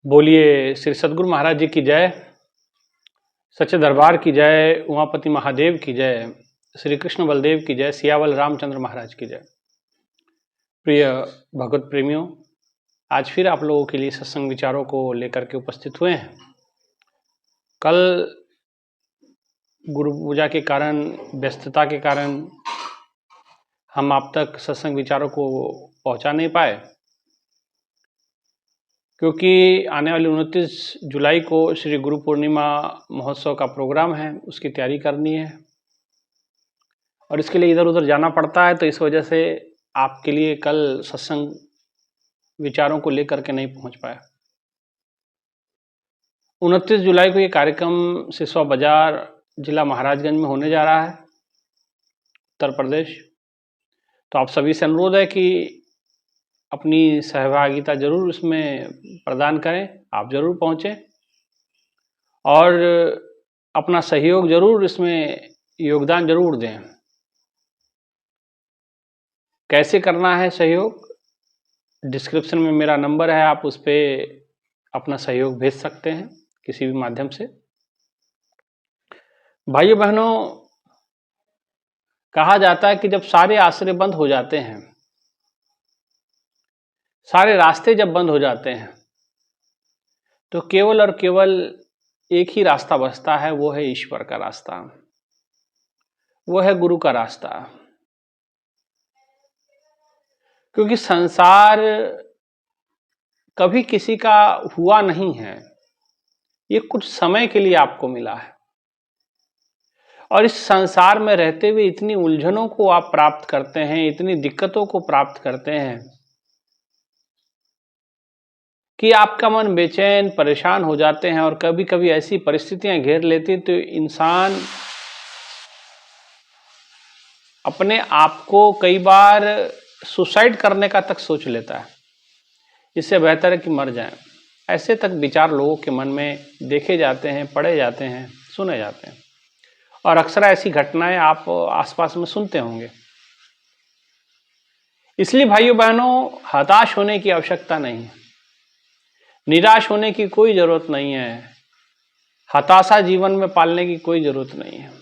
बोलिए श्री सद्गुरु महाराज जी की जय, सच्चे दरबार की जय, उमापति महादेव की जय, श्री कृष्ण बलदेव की जय, सियावल रामचंद्र महाराज की जय। प्रिय भगवत प्रेमियों, आज फिर आप लोगों के लिए सत्संग विचारों को लेकर के उपस्थित हुए हैं। कल गुरु पूजा के कारण, व्यस्तता के कारण हम आप तक सत्संग विचारों को पहुंचा नहीं पाए, क्योंकि आने वाली 29 जुलाई को श्री गुरु पूर्णिमा महोत्सव का प्रोग्राम है, उसकी तैयारी करनी है और इसके लिए इधर उधर जाना पड़ता है। तो इस वजह से आपके लिए कल सत्संग विचारों को लेकर के नहीं पहुंच पाया। 29 जुलाई को ये कार्यक्रम सिसवा बाजार, जिला महाराजगंज में होने जा रहा है, उत्तर प्रदेश। तो आप सभी से अनुरोध है कि अपनी सहभागिता जरूर इसमें प्रदान करें, आप जरूर पहुँचें और अपना सहयोग जरूर इसमें योगदान जरूर दें। कैसे करना है सहयोग? डिस्क्रिप्शन में मेरा नंबर है, आप उस पर अपना सहयोग भेज सकते हैं किसी भी माध्यम से। भाइयों बहनों, कहा जाता है कि जब सारे आश्रय बंद हो जाते हैं, सारे रास्ते जब बंद हो जाते हैं, तो केवल और केवल एक ही रास्ता बचता है, वो है ईश्वर का रास्ता, वो है गुरु का रास्ता। क्योंकि संसार कभी किसी का हुआ नहीं है, ये कुछ समय के लिए आपको मिला है और इस संसार में रहते हुए इतनी उलझनों को आप प्राप्त करते हैं, इतनी दिक्कतों को प्राप्त करते हैं कि आपका मन बेचैन, परेशान हो जाते हैं और कभी कभी ऐसी परिस्थितियां घेर लेती तो इंसान अपने आप को कई बार सुसाइड करने का तक सोच लेता है। इससे बेहतर है कि मर जाएं। ऐसे तक विचार लोगों के मन में देखे जाते हैं, पढ़े जाते हैं, सुने जाते हैं और अक्सर ऐसी घटनाएं आप आसपास में सुनते होंगे। इसलिए भाइयों बहनों, हताश होने की आवश्यकता नहीं है, निराश होने की कोई जरूरत नहीं है, हताशा जीवन में पालने की कोई जरूरत नहीं है।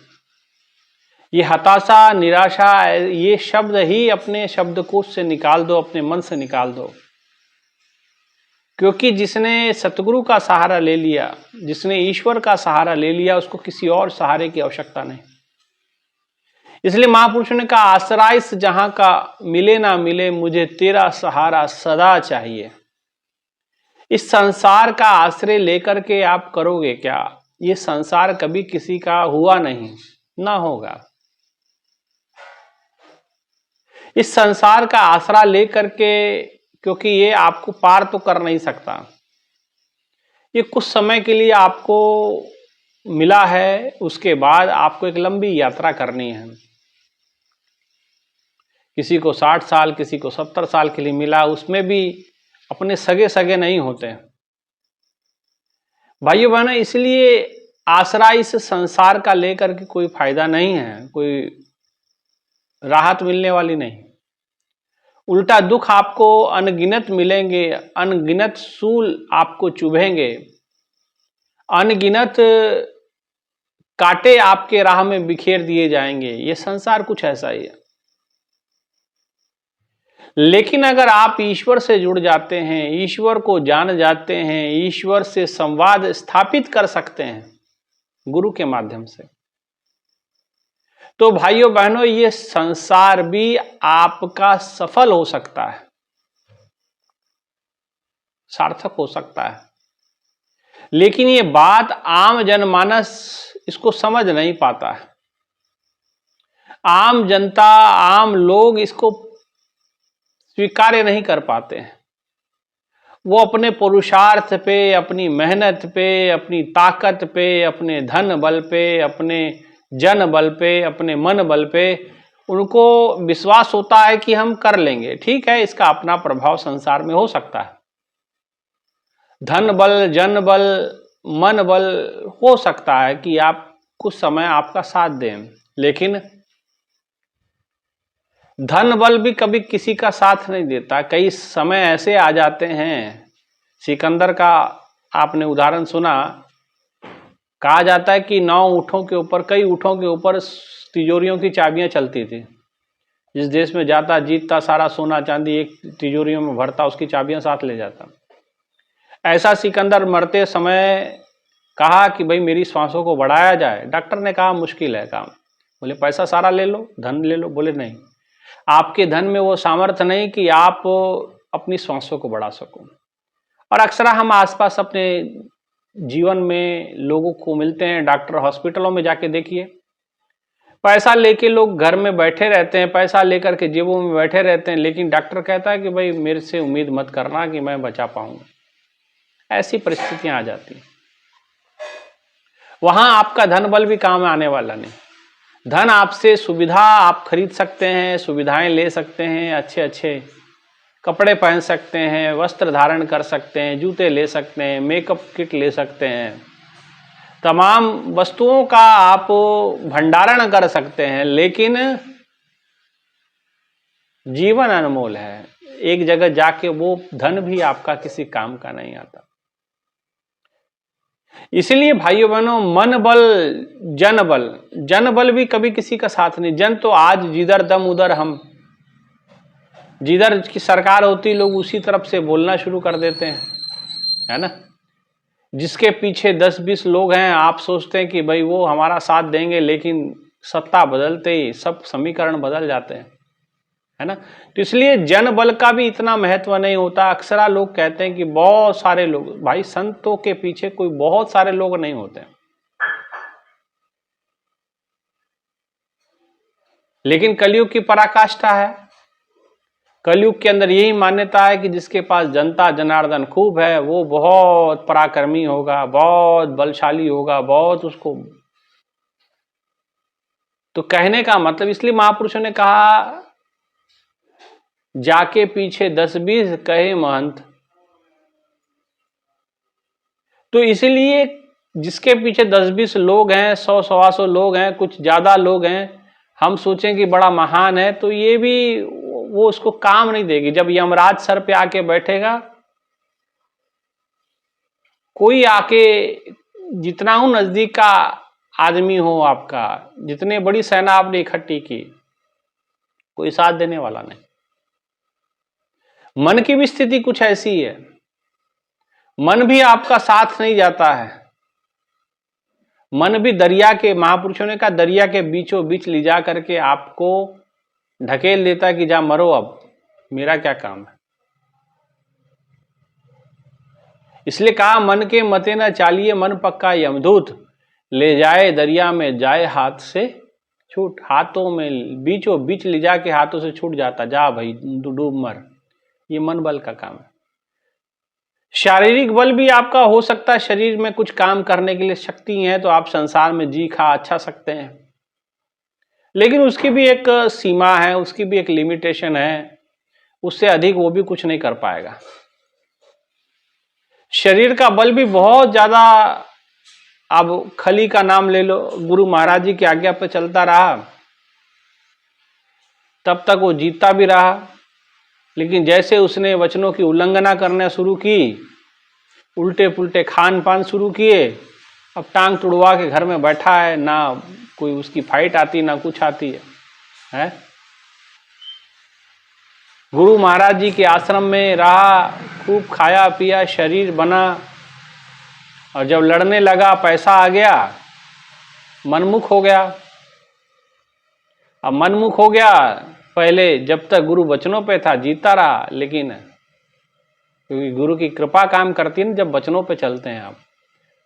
ये हताशा, निराशा, ये शब्द ही अपने शब्दकोश से निकाल दो, अपने मन से निकाल दो। क्योंकि जिसने सतगुरु का सहारा ले लिया, जिसने ईश्वर का सहारा ले लिया, उसको किसी और सहारे की आवश्यकता नहीं। इसलिए महापुरुषों ने कहा, आश्रय जहां का मिले ना मिले, मुझे तेरा सहारा सदा चाहिए। इस संसार का आश्रय लेकर के आप करोगे क्या? ये संसार कभी किसी का हुआ नहीं, ना होगा। इस संसार का आसरा लेकर के, क्योंकि ये आपको पार तो कर नहीं सकता, ये कुछ समय के लिए आपको मिला है, उसके बाद आपको एक लंबी यात्रा करनी है। किसी को 60 साल, किसी को 70 साल के लिए मिला, उसमें भी अपने सगे सगे नहीं होते भाइयों बहनों। इसलिए आसरा इस संसार का लेकर के कोई फायदा नहीं है, कोई राहत मिलने वाली नहीं। उल्टा दुख आपको अनगिनत मिलेंगे, अनगिनत सूल आपको चुभेंगे, अनगिनत कांटे आपके राह में बिखेर दिए जाएंगे। ये संसार कुछ ऐसा ही है। लेकिन अगर आप ईश्वर से जुड़ जाते हैं, ईश्वर को जान जाते हैं, ईश्वर से संवाद स्थापित कर सकते हैं गुरु के माध्यम से, तो भाइयों बहनों, ये संसार भी आपका सफल हो सकता है, सार्थक हो सकता है। लेकिन ये बात आम जनमानस इसको समझ नहीं पाता है। आम जनता, आम लोग इसको स्वीकार्य नहीं कर पाते हैं। वो अपने पुरुषार्थ पे, अपनी मेहनत पे, अपनी ताकत पे, अपने धन बल पे, अपने जन बल पे, अपने मन बल पे उनको विश्वास होता है कि हम कर लेंगे। ठीक है, इसका अपना प्रभाव संसार में हो सकता है। धन बल, जन बल, मन बल हो सकता है कि आप कुछ समय आपका साथ दें, लेकिन धन बल भी कभी किसी का साथ नहीं देता। कई समय ऐसे आ जाते हैं, सिकंदर का आपने उदाहरण सुना, कहा जाता है कि 9 ऊँटों के ऊपर, कई ऊँटों के ऊपर तिजोरियों की चाबियां चलती थी। जिस देश में जाता, जीतता, सारा सोना चांदी एक तिजोरियों में भरता, उसकी चाबियां साथ ले जाता। ऐसा सिकंदर मरते समय कहा कि भाई मेरी सांसों को बढ़ाया जाए। डॉक्टर ने कहा मुश्किल है काम। बोले पैसा सारा ले लो, धन ले लो। बोले नहीं, आपके धन में वो सामर्थ्य नहीं कि आप अपनी सांसों को बढ़ा सको। और अक्सर हम आसपास अपने जीवन में लोगों को मिलते हैं, डॉक्टर, हॉस्पिटलों में जाके देखिए, पैसा लेके लोग घर में बैठे रहते हैं, पैसा लेकर के जेबों में बैठे रहते हैं, लेकिन डॉक्टर कहता है कि भाई मेरे से उम्मीद मत करना कि मैं बचा पाऊंगा। ऐसी परिस्थितियां आ जाती हैं। वहां आपका धन बल भी काम आने वाला नहीं। धन आपसे सुविधा आप खरीद सकते हैं, सुविधाएं ले सकते हैं, अच्छे अच्छे कपड़े पहन सकते हैं, वस्त्र धारण कर सकते हैं, जूते ले सकते हैं, मेकअप किट ले सकते हैं, तमाम वस्तुओं का आप भंडारण कर सकते हैं, लेकिन जीवन अनमोल है। एक जगह जाके वो धन भी आपका किसी काम का नहीं आता। इसलिए भाइयों बहनों, मन बल जन बल, जन बल भी कभी किसी का साथ नहीं। जन तो आज जिधर दम उधर हम, जिधर की सरकार होती लोग उसी तरफ से बोलना शुरू कर देते हैं, है ना। जिसके पीछे 10-20 लोग हैं, आप सोचते हैं कि भाई वो हमारा साथ देंगे, लेकिन सत्ता बदलते ही सब समीकरण बदल जाते हैं, है ना। तो इसलिए जन बल का भी इतना महत्व नहीं होता। अक्सर लोग कहते हैं कि बहुत सारे लोग, भाई संतों के पीछे कोई बहुत सारे लोग नहीं होते, लेकिन कलयुग की पराकाष्ठा है। कलयुग के अंदर यही मान्यता है कि जिसके पास जनता जनार्दन खूब है, वो बहुत पराक्रमी होगा, बहुत बलशाली होगा, बहुत उसको। तो कहने का मतलब, इसलिए महापुरुषों ने कहा, जाके पीछे 10-20 कहे महंत। तो इसलिए जिसके पीछे 10-20 लोग हैं, 100-125 लोग हैं, कुछ ज्यादा लोग हैं, हम सोचें कि बड़ा महान है, तो ये भी वो उसको काम नहीं देगी। जब यमराज सर पे आके बैठेगा, कोई आके, जितना हो नजदीक का आदमी हो आपका, जितने बड़ी सेना आपने इकट्ठी की, कोई साथ देने वाला नहीं। मन की भी स्थिति कुछ ऐसी है, मन भी आपका साथ नहीं जाता है। मन भी दरिया के, महापुरुषों ने कहा, दरिया के बीचों बीच ले जा करके आपको ढकेल देता कि जा मरो, अब मेरा क्या काम है। इसलिए कहा, मन के मते न चालिए, मन पक्का यमदूत, ले जाए दरिया में जाए हाथ से छूट। हाथों में बीचों बीच ले जाके हाथों से छूट जाता, जा भाई डूब मर। ये मन बल का काम है। शारीरिक बल भी आपका हो सकता है, शरीर में कुछ काम करने के लिए शक्ति है, तो आप संसार में जी खा अच्छा सकते हैं, लेकिन उसकी भी एक सीमा है, उसकी भी एक लिमिटेशन है। उससे अधिक वो भी कुछ नहीं कर पाएगा। शरीर का बल भी बहुत ज्यादा, अब खली का नाम ले लो, गुरु महाराज जी की आज्ञा पर चलता रहा, तब तक वो जीतता भी रहा, लेकिन जैसे उसने वचनों की उल्लंघना करना शुरू की, उल्टे पुल्टे खान पान शुरू किए, अब टांग तुड़वा के घर में बैठा है, ना कोई उसकी फाइट आती, ना कुछ आती है। गुरु महाराज जी के आश्रम में रहा, खूब खाया पिया, शरीर बना, और जब लड़ने लगा, पैसा आ गया, मनमुख हो गया। अब मनमुख हो गया, पहले जब तक गुरु वचनों पे था जीता रहा, लेकिन क्योंकि गुरु की कृपा काम करती है ना, जब वचनों पे चलते हैं आप।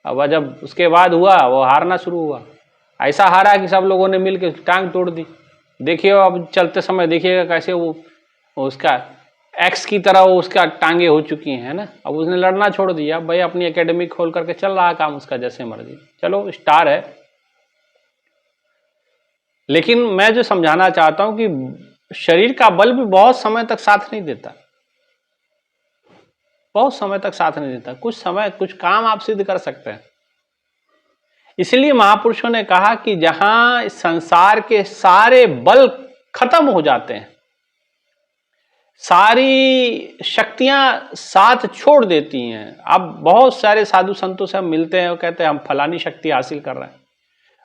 अब जब उसके बाद हुआ, वो हारना शुरू हुआ। ऐसा हारा कि सब लोगों ने मिलकर टांग तोड़ दी। देखिए अब चलते समय देखिएगा कैसे वो उसका एक्स की तरह वो उसका टांगे हो चुकी हैं, ना। अब उसने लड़ना छोड़ दिया, भाई अपनी एकेडमी खोल करके चल रहा काम उसका जैसे मर्जी, चलो स्टार है। लेकिन मैं जो समझाना चाहता हूं कि शरीर का बल भी बहुत समय तक साथ नहीं देता, बहुत समय तक साथ नहीं देता। कुछ समय कुछ काम आप सिद्ध कर सकते हैं। इसलिए महापुरुषों ने कहा कि जहां संसार के सारे बल खत्म हो जाते हैं, सारी शक्तियां साथ छोड़ देती हैं। अब बहुत सारे साधु संतों से हम मिलते हैं और कहते हैं हम फलानी शक्ति हासिल कर रहे हैं।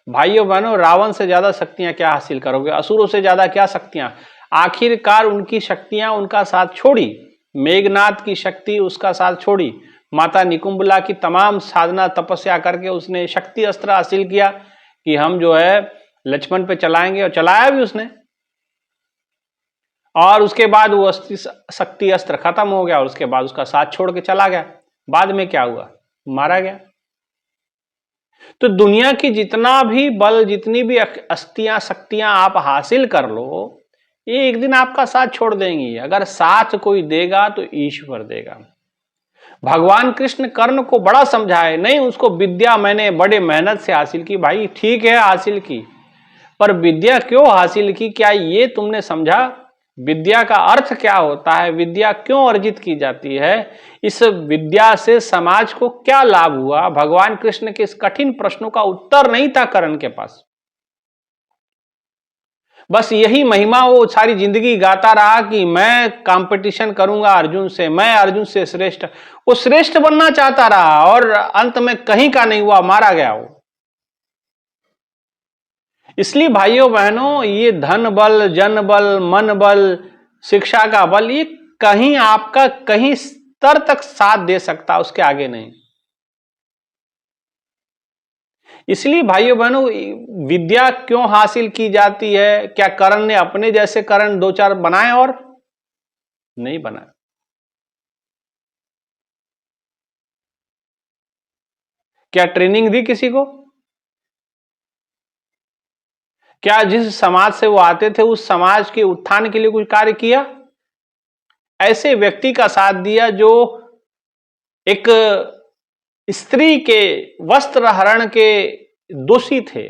भाइयों बहनों, रावण से ज्यादा शक्तियां क्या हासिल करोगे, असुरों से ज्यादा क्या शक्तियां। आखिरकार उनकी शक्तियां उनका साथ छोड़ी, मेघनाथ की शक्ति उसका साथ छोड़ी, माता निकुंबला की तमाम साधना तपस्या करके उसने शक्ति अस्त्र हासिल किया कि हम जो है लक्ष्मण पे चलाएंगे, और चलाया भी उसने। और उसके बाद वो शक्ति अस्त्र खत्म हो गया और उसके बाद उसका साथ छोड़ के चला गया। बाद में क्या हुआ, मारा गया। तो दुनिया की जितना भी बल, जितनी भी अस्तियां शक्तियां आप हासिल कर लो, ये एक दिन आपका साथ छोड़ देंगी। अगर साथ कोई देगा तो ईश्वर देगा। भगवान कृष्ण कर्ण को बड़ा समझाए, नहीं उसको विद्या मैंने बड़े मेहनत से हासिल की। भाई ठीक है हासिल की, पर विद्या क्यों हासिल की, क्या ये तुमने समझा? विद्या का अर्थ क्या होता है, विद्या क्यों अर्जित की जाती है, इस विद्या से समाज को क्या लाभ हुआ? भगवान कृष्ण के इस कठिन प्रश्नों का उत्तर नहीं था कर्ण के पास। बस यही महिमा वो सारी जिंदगी गाता रहा कि मैं कंपटीशन करूंगा अर्जुन से, मैं अर्जुन से श्रेष्ठ। वो श्रेष्ठ बनना चाहता रहा और अंत में कहीं का नहीं हुआ, मारा गया वो। इसलिए भाइयों बहनों, ये धन बल, जन बल, मन बल, शिक्षा का बल, ये कहीं आपका कहीं स्तर तक साथ दे सकता, उसके आगे नहीं। इसलिए भाइयों बहनों, विद्या क्यों हासिल की जाती है? क्या कर्ण ने अपने जैसे कर्ण दो चार बनाए और नहीं बनाए? क्या ट्रेनिंग दी किसी को? क्या जिस समाज से वो आते थे उस समाज के उत्थान के लिए कुछ कार्य किया? ऐसे व्यक्ति का साथ दिया जो एक स्त्री के वस्त्र हरण के दोषी थे,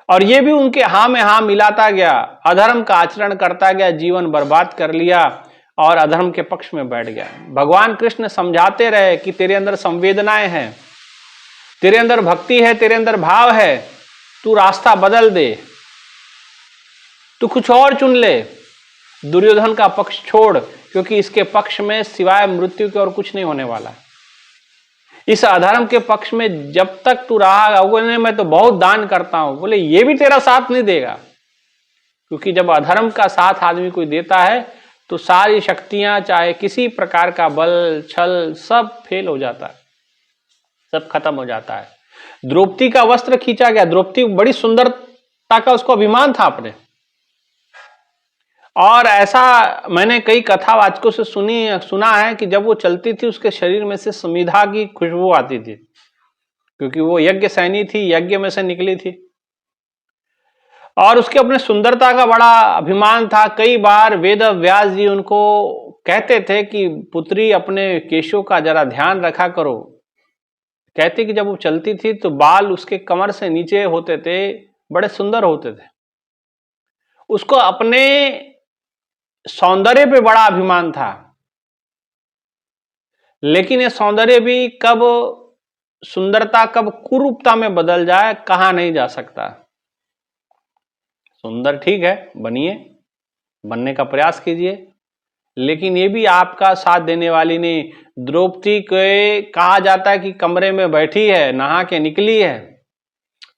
और ये भी उनके हां में हां मिलाता गया, अधर्म का आचरण करता गया, जीवन बर्बाद कर लिया और अधर्म के पक्ष में बैठ गया। भगवान कृष्ण समझाते रहे कि तेरे अंदर संवेदनाएं हैं, तेरे अंदर भक्ति है, तेरे अंदर भाव है, तू रास्ता बदल दे, तू कुछ और चुन ले, दुर्योधन का पक्ष छोड़, क्योंकि इसके पक्ष में सिवाय मृत्यु के और कुछ नहीं होने वाला। इस अधर्म के पक्ष में जब तक तू रहा, मैं तो बहुत दान करता हूं, बोले ये भी तेरा साथ नहीं देगा। क्योंकि जब अधर्म का साथ आदमी कोई देता है तो सारी शक्तियां, चाहे किसी प्रकार का बल छल, सब फेल हो जाता है, सब खत्म हो जाता है। द्रौपदी का वस्त्र खींचा गया, द्रौपदी बड़ी सुंदरता का उसको अभिमान था अपने, और ऐसा मैंने कई कथावाचकों से सुना है कि जब वो चलती थी उसके शरीर में से समिधा की खुशबू आती थी, क्योंकि वो यज्ञ सैनी थी, यज्ञ में से निकली थी, और उसके अपने सुंदरता का बड़ा अभिमान था। कई बार वेद व्यास जी उनको कहते थे कि पुत्री अपने केशों का जरा ध्यान रखा करो। कहते कि जब वो चलती थी तो बाल उसके कमर से नीचे होते थे, बड़े सुंदर होते थे। उसको अपने सौंदर्य पे बड़ा अभिमान था, लेकिन ये सौंदर्य भी कब सुंदरता, कब कुरूपता में बदल जाए, कहा नहीं जा सकता। सुंदर ठीक है, बनिए, बनने का प्रयास कीजिए, लेकिन ये भी आपका साथ देने वाली नहीं। द्रौपदी के कहा जाता है कि कमरे में बैठी है, नहा के निकली है,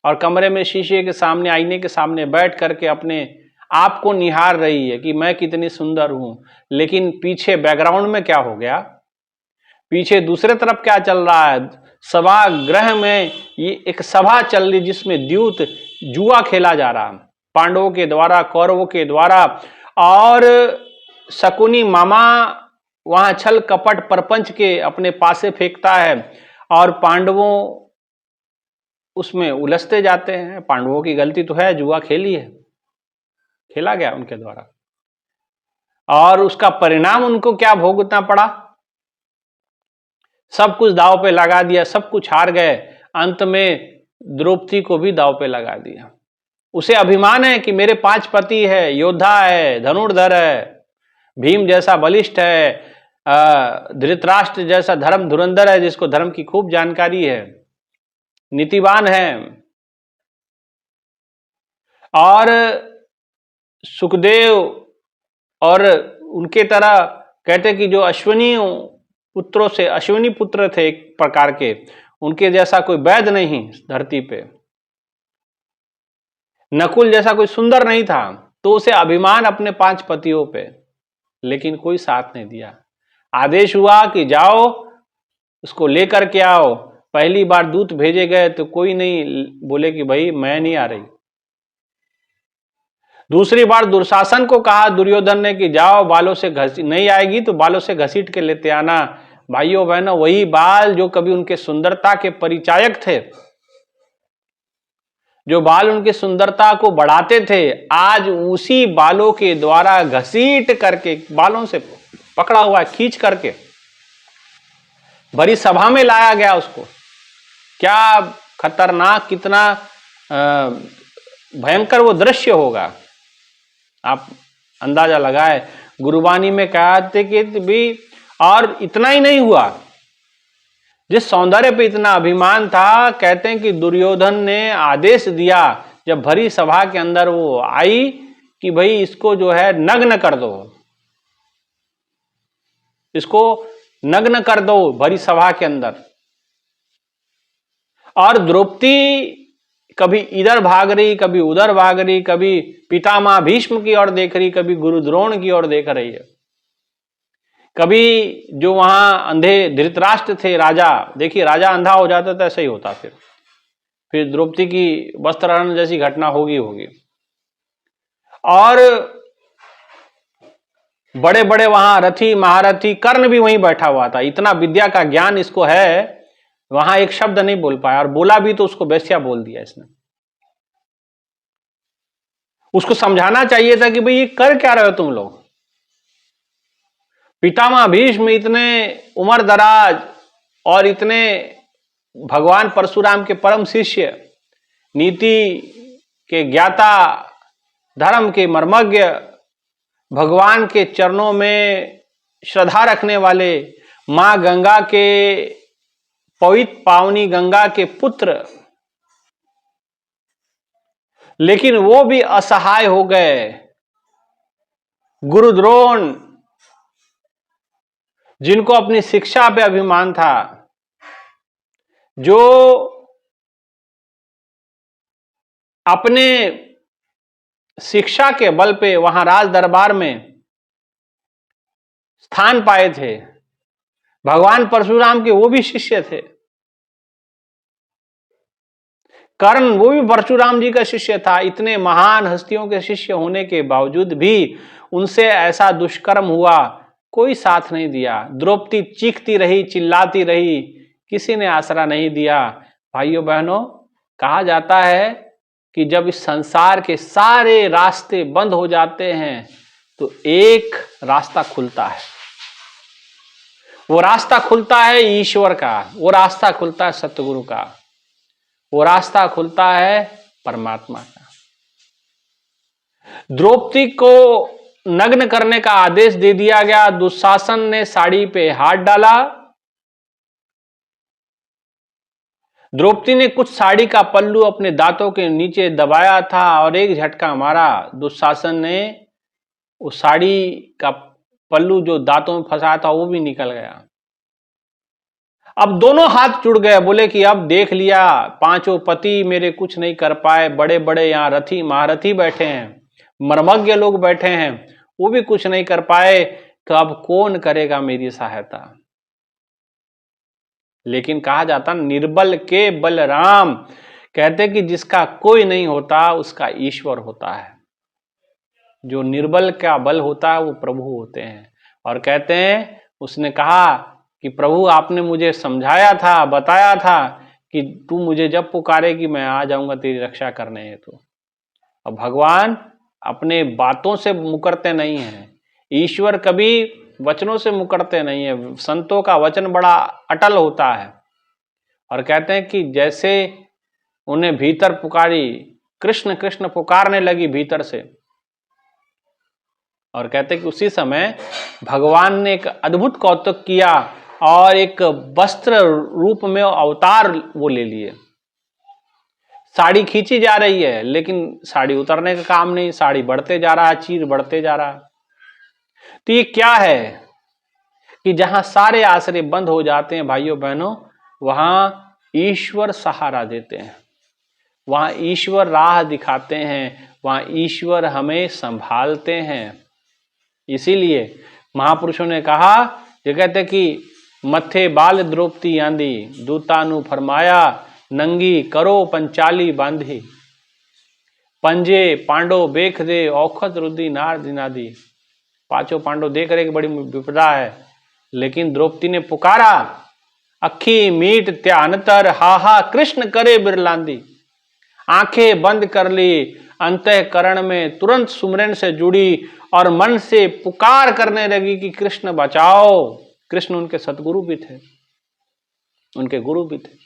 और कमरे में शीशे के सामने, आईने के सामने बैठ करके अपने आप को निहार रही है कि मैं कितनी सुंदर हूं। लेकिन पीछे बैकग्राउंड में क्या हो गया, पीछे दूसरे तरफ क्या चल रहा है? सभागृह में ये एक सभा चल रही जिसमें द्यूत, जुआ खेला जा रहा, पांडवों के द्वारा, कौरवों के द्वारा, और शकुनी मामा वहां छल कपट परपंच के अपने पासे फेंकता है, और पांडवों उसमें उलझते जाते हैं। पांडवों की गलती तो है, जुआ खेली है, खेला गया उनके द्वारा, और उसका परिणाम उनको क्या भोगतना पड़ा? सब कुछ दांव पे लगा दिया, सब कुछ हार गए, अंत में द्रौपदी को भी दांव पे लगा दिया। उसे अभिमान है कि मेरे 5 पति है, योद्धा है, धनुर्धर है, भीम जैसा बलिष्ठ है, धृतराष्ट्र जैसा धर्म धुरंधर है, जिसको धर्म की खूब जानकारी है, नीतिवान है, और सुखदेव और उनके तरह कहते कि जो अश्विनी पुत्रों से अश्विनी पुत्र थे एक प्रकार के, उनके जैसा कोई वैद्य नहीं धरती पे, नकुल जैसा कोई सुंदर नहीं था, तो उसे अभिमान अपने 5 पतियों पे, लेकिन कोई साथ नहीं दिया। आदेश हुआ कि जाओ उसको लेकर के आओ। पहली बार दूत भेजे गए तो कोई नहीं बोले कि भाई मैं नहीं आ रही। दूसरी बार दुशासन को कहा दुर्योधन ने कि जाओ बालों से घसीट, नहीं आएगी तो बालों से घसीट के लेते आना। भाइयों बहनों, वही बाल जो कभी उनके सुंदरता के परिचायक थे, जो बाल उनकी सुंदरता को बढ़ाते थे, आज उसी बालों के द्वारा घसीट करके, बालों से पकड़ा हुआ खींच करके बड़ी सभा में लाया गया उसको। क्या खतरनाक, कितना भयंकर वो दृश्य होगा, आप अंदाजा लगाए। गुरुवाणी में कहते कि भी, और इतना ही नहीं हुआ, जिस सौंदर्य पे इतना अभिमान था, कहते हैं कि दुर्योधन ने आदेश दिया जब भरी सभा के अंदर वो आई कि भाई इसको जो है नग्न कर दो, इसको नग्न कर दो भरी सभा के अंदर। और द्रौपदी कभी इधर भाग रही, कभी उधर भाग रही, कभी पितामह भीष्म की ओर देख रही, कभी गुरु द्रोण की ओर देख रही है, कभी जो वहां अंधे धृतराष्ट्र थे राजा, देखिए राजा अंधा हो जाता तो ऐसा ही होता, फिर द्रौपदी की वस्त्रहरण जैसी घटना होगी। और बड़े बड़े वहां रथी महारथी, कर्ण भी वहीं बैठा हुआ था, इतना विद्या का ज्ञान इसको है, वहां एक शब्द नहीं बोल पाया, और बोला भी तो उसको वेश्या बोल दिया इसने। उसको समझाना चाहिए था कि भाई ये कर क्या रहे हो तुम लोग। पितामह भीष्म इतने उम्र दराज और इतने भगवान परशुराम के परम शिष्य, नीति के ज्ञाता, धर्म के मर्मज्ञ, भगवान के चरणों में श्रद्धा रखने वाले, मां गंगा के पवित्र पावनी गंगा के पुत्र, लेकिन वो भी असहाय हो गए। गुरु द्रोण, जिनको अपनी शिक्षा पे अभिमान था, जो अपने शिक्षा के बल पे वहां राज दरबार में स्थान पाए थे, भगवान परशुराम के वो भी शिष्य थे। कर्ण वो भी परशुराम जी का शिष्य था। इतने महान हस्तियों के शिष्य होने के बावजूद भी उनसे ऐसा दुष्कर्म हुआ, कोई साथ नहीं दिया। द्रौपदी चीखती रही, चिल्लाती रही, किसी ने आसरा नहीं दिया। भाइयों बहनों, कहा जाता है कि जब इस संसार के सारे रास्ते बंद हो जाते हैं तो एक रास्ता खुलता है। वो रास्ता खुलता है ईश्वर का, वो रास्ता खुलता है सतगुरु का, वो रास्ता खुलता है परमात्मा का। द्रौपदी को नग्न करने का आदेश दे दिया गया। दुशासन ने साड़ी पे हाथ डाला। द्रौपदी ने कुछ साड़ी का पल्लू अपने दांतों के नीचे दबाया था और एक झटका मारा। दुशासन ने उस साड़ी का पल्लू जो दांतों में फंसा था वो भी निकल गया। अब दोनों हाथ जुड़ गए, बोले कि अब देख लिया, पांचों पति मेरे कुछ नहीं कर पाए, बड़े बड़े यहाँ रथी महारथी बैठे हैं, मर्मज्ञ लोग बैठे हैं, वो भी कुछ नहीं कर पाए, तो अब कौन करेगा मेरी सहायता। लेकिन कहा जाता निर्बल के बलराम, कहते कि जिसका कोई नहीं होता उसका ईश्वर होता है। जो निर्बल का बल होता है वो प्रभु होते हैं। और कहते हैं उसने कहा कि प्रभु आपने मुझे समझाया था, बताया था कि तू मुझे जब पुकारेगी मैं आ जाऊंगा तेरी रक्षा करने हेतु। अब भगवान अपने बातों से मुकरते नहीं हैं, ईश्वर कभी वचनों से मुकरते नहीं है। संतों का वचन बड़ा अटल होता है। और कहते हैं कि जैसे उन्हें भीतर पुकारी, कृष्ण कृष्ण पुकारने लगी भीतर से, और कहते हैं कि उसी समय भगवान ने एक अद्भुत कौतुक किया और एक वस्त्र रूप में अवतार वो ले लिए। साड़ी खींची जा रही है लेकिन साड़ी उतरने का काम नहीं, साड़ी बढ़ते जा रहा है, चीर बढ़ते जा रहा है। तो ये क्या है कि जहां सारे आश्रय बंद हो जाते हैं भाइयों बहनों, वहां ईश्वर सहारा देते हैं, वहां ईश्वर राह दिखाते हैं, वहां ईश्वर हमें संभालते हैं। इसीलिए महापुरुषों ने कहा, ये कहते कि मथे बाल द्रौपदी आंधी, दूतानु फरमाया नंगी करो पंचाली बांधी, पंजे पांडव बेख दे औखत रुदी नार दिनादी। पांचों पांडव देख रहे कि बड़ी विपदा है, लेकिन द्रौपदी ने पुकारा, अखी मीट त्यानतर हाहा कृष्ण करे बिरलांदी। आंखें बंद कर ली, अंतःकरण में तुरंत सुमरन से जुड़ी और मन से पुकार करने लगी कि कृष्ण बचाओ। कृष्ण उनके सतगुरु भी थे, उनके गुरु भी थे।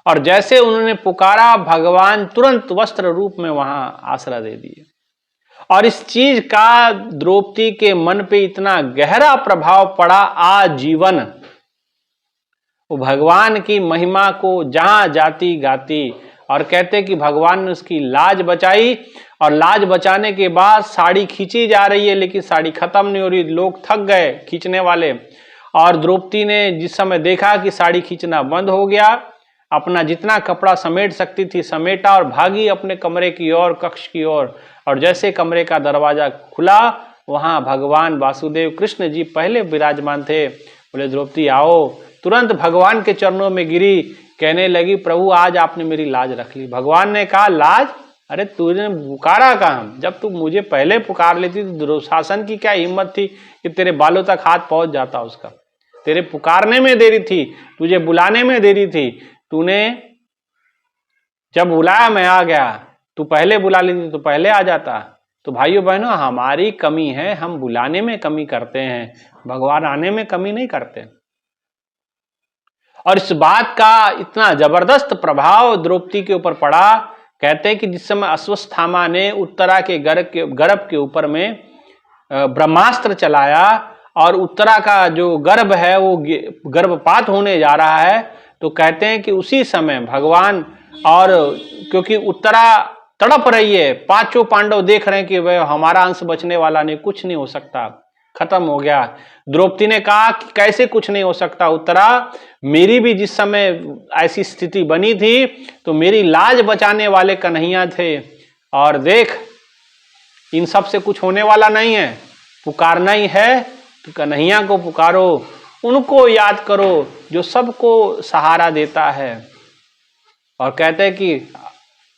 और जैसे उन्होंने पुकारा, भगवान तुरंत वस्त्र रूप में वहां आसरा दे दिए। और इस चीज का द्रौपदी के मन पे इतना गहरा प्रभाव पड़ा आजीवन। वो भगवान की महिमा को जहां जाती गाती, और कहते कि भगवान ने उसकी लाज बचाई, और लाज बचाने के बाद साड़ी खींची जा रही है, लेकिन साड़ी खत्म नहीं हो रही, लोग थक गए खींचने वाले। और द्रौपदी ने जिस समय देखा कि साड़ी खींचना बंद हो गया, अपना जितना कपड़ा समेट सकती थी समेटा और भागी अपने कमरे की ओर, कक्ष की ओर। और जैसे कमरे का दरवाजा खुला, वहां भगवान वासुदेव कृष्ण जी पहले विराजमान थे। बोले द्रौपदी आओ। तुरंत भगवान के चरणों में गिरी, कहने लगी प्रभु आज आपने मेरी लाज रख ली। भगवान ने कहा लाज? अरे तूने पुकारा कहाँ? जब तू मुझे पहले पुकार लेती तो दुशासन की क्या हिम्मत थी कि तेरे बालों तक हाथ पहुंच जाता उसका। तेरे पुकारने में देरी थी, तुझे बुलाने में देरी थी। तूने जब बुलाया मैं आ गया, तू पहले बुला लेती तो पहले आ जाता। तो भाइयों बहनों, हमारी कमी है, हम बुलाने में कमी करते हैं, भगवान आने में कमी नहीं करते। और इस बात का इतना जबरदस्त प्रभाव द्रौपदी के ऊपर पड़ा। कहते हैं कि जिस समय अश्वत्थामा ने उत्तरा के गर्भ के ऊपर में ब्रह्मास्त्र चलाया, और उत्तरा का जो गर्भ है वो गर्भपात होने जा रहा है, तो कहते हैं कि उसी समय भगवान, और क्योंकि उत्तरा तड़प रही है, पांचों पांडव देख रहे हैं कि वह हमारा अंश बचने वाला नहीं, कुछ नहीं हो सकता, खत्म हो गया। द्रौपदी ने कहा कि कैसे कुछ नहीं हो सकता उत्तरा, मेरी भी जिस समय ऐसी स्थिति बनी थी तो मेरी लाज बचाने वाले कन्हैया थे, और देख इन सब से कुछ होने वाला नहीं है, पुकारना ही है तो कन्हैया को पुकारो, उनको याद करो जो सबको सहारा देता है। और कहते हैं कि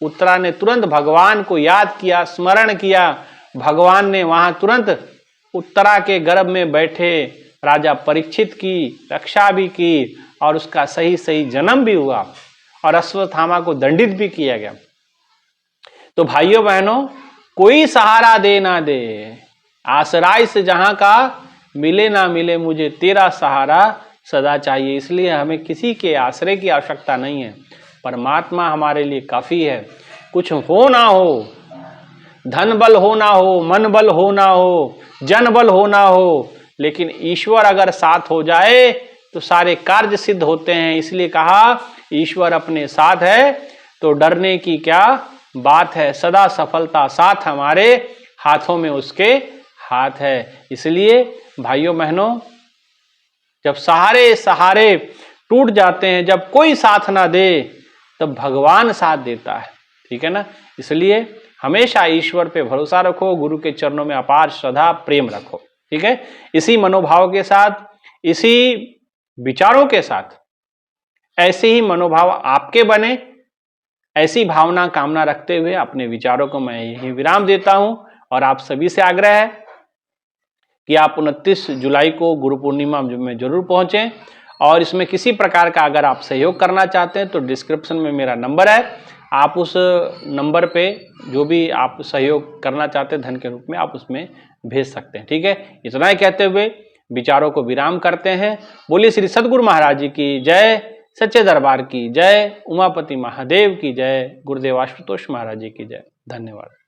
उत्तरा ने तुरंत भगवान को याद किया, स्मरण किया। भगवान ने वहां तुरंत उत्तरा के गर्भ में बैठे राजा परीक्षित की रक्षा भी की, और उसका सही सही जन्म भी हुआ, और अश्वत्थामा को दंडित भी किया गया। तो भाइयों बहनों, कोई सहारा दे ना दे, आश्रय से जहां का मिले ना मिले, मुझे तेरा सहारा सदा चाहिए। इसलिए हमें किसी के आश्रय की आवश्यकता नहीं है, परमात्मा हमारे लिए काफी है। कुछ हो ना हो, धन बल हो ना हो, मन बल हो ना हो, जन बल हो ना हो, लेकिन ईश्वर अगर साथ हो जाए तो सारे कार्य सिद्ध होते हैं। इसलिए कहा ईश्वर अपने साथ है तो डरने की क्या बात है, सदा सफलता साथ हमारे हाथों में उसके हाथ है। इसलिए भाइयों बहनों, जब सहारे टूट जाते हैं, जब कोई साथ ना दे, तब भगवान साथ देता है, ठीक है ना। इसलिए हमेशा ईश्वर पे भरोसा रखो, गुरु के चरणों में अपार श्रद्धा प्रेम रखो, ठीक है। इसी मनोभाव के साथ, इसी विचारों के साथ, ऐसे ही मनोभाव आपके बने, ऐसी भावना कामना रखते हुए अपने विचारों को मैं यही विराम देता हूं। और आप सभी से आग्रह है कि आप 29 जुलाई को गुरु पूर्णिमा में जरूर पहुंचें। और इसमें किसी प्रकार का अगर आप सहयोग करना चाहते हैं तो डिस्क्रिप्शन में मेरा नंबर है, आप उस नंबर पे जो भी आप सहयोग करना चाहते हैं धन के रूप में, आप उसमें भेज सकते हैं, ठीक है। इतना ही कहते हुए विचारों को विराम करते हैं। बोलिए श्री सद्गुरु महाराज जी की जय, सच्चे दरबार की जय, उमापति महादेव की जय, गुरुदेव आशुतोष महाराज जी की जय। धन्यवाद।